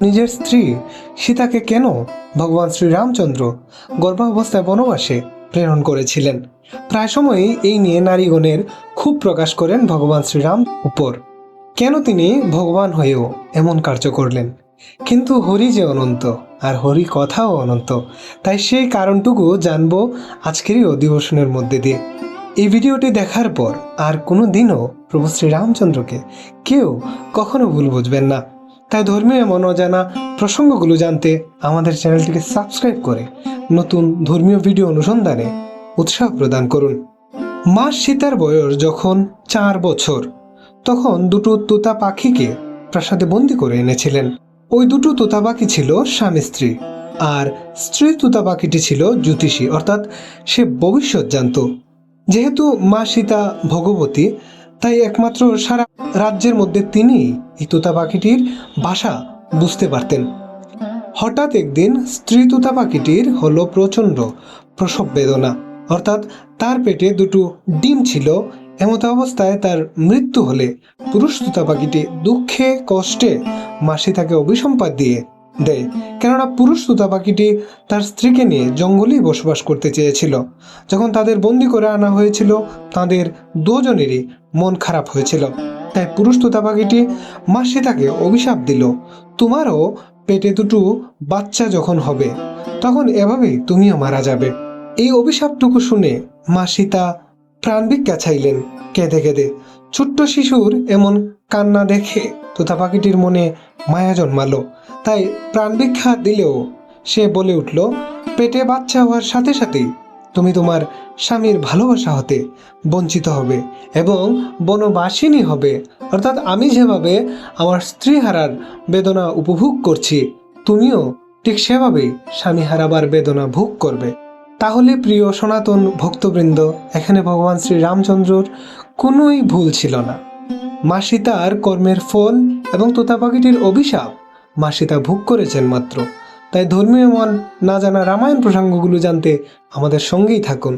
নিজের স্ত্রী সীতাকে কেন ভগবান শ্রীরামচন্দ্র গর্ভাবস্থায় বনবাসে প্রেরণ করেছিলেন। প্রায় সময়ই এই নিয়ে নারীগণের ক্ষোভ প্রকাশ করেন ভগবান শ্রীরাম উপর। কেন তিনি ভগবান হয়েও এমন কার্য করলেন? কিন্তু হরি যে অনন্ত, আর হরি কথাও অনন্ত, তাই সেই কারণটুকু জানবো আজকের এই অধিবেশনের মধ্যে দিয়ে। এই ভিডিওটি দেখার পর আর কোনো দিনও প্রভু শ্রীরামচন্দ্রকে কেউ কখনো ভুল বুঝবেন না। তাই ধর্মীয় এমন অজানা প্রসঙ্গগুলো জানতে আমাদের চ্যানেলটিকে সাবস্ক্রাইব করে নতুন ধর্মীয় ভিডিও অনুসন্ধানে উৎসাহ প্রদান করুন। মা সীতার বয়স যখন 4 বছর, তখন দুটো তোতা পাখিকে প্রাসাদে বন্দি করে এনেছিলেন। ওই দুটো তোতা পাখি ছিল স্বামী স্ত্রী, আর স্ত্রী তোতা পাখিটি ছিল জ্যোতিষী, অর্থাৎ সে ভবিষ্যৎ জানত। যেহেতু মা সীতা ভগবতী, তাই একমাত্র সারা রাজ্যের মধ্যে তিনি এই তোতা পাখিটির ভাষা বুঝতে পারতেন। হঠাৎ একদিন স্ত্রী তোতা পাখিটির হলো প্রচণ্ড প্রসব বেদনা, অর্থাৎ তার পেটে দুটো ডিম ছিল। এমত অবস্থায় তার মৃত্যু হলে পুরুষ তোতা পাখিটি দুঃখে কষ্টে মা সীতাকে অভিসম্পাত দিয়ে দেয়। কেননা পুরুষ তোতা পাখিটি তার স্ত্রীকে নিয়ে জঙ্গলেই বসবাস করতে চেয়েছিল। যখন তাদের বন্দি করে আনা হয়েছিল, তাদের দুজনেরই মন খারাপ হয়েছিল। তাই পুরুষ তোতা পাখিটি মা সীতাকে অভিশাপ দিল, তোমারও পেটে দুটো বাচ্চা যখন হবে, তখন এভাবেই তুমিও মারা যাবে। এই অভিশাপটুকু শুনে মা সীতা প্রাণ ভিক্ষা চাইলেন কেঁদে কেঁদে। ছোট্ট শিশুর এমন কান্না দেখে তোতা পাখিটির মনে মায়া জন্মালো, তাই প্রাণ ভিক্ষা দিলেও সে বলে উঠল, পেটে বাচ্চা হওয়ার সাথে সাথেই তুমি তোমার স্বামীর ভালোবাসা হতে বঞ্চিত হবে এবং বনবাসিনী হবে। অর্থাৎ আমি যেভাবে আমার স্ত্রী হারার বেদনা উপভোগ করছি, তুমিও ঠিক সেভাবেই স্বামী হারাবার বেদনা ভোগ করবে। তাহলে প্রিয় সনাতন ভক্তবৃন্দ, এখানে ভগবান শ্রী রামচন্দ্রর কোনোই ভুল ছিল না। মা সীতার কর্মের ফল এবং তোতা পাখিটির অভিশাপ মা সীতা ভোগ করেছেন মাত্র। তাই ধর্মীয় মন না জানা রামায়ণ প্রসঙ্গগুলো জানতে আমাদের সঙ্গেই থাকুন।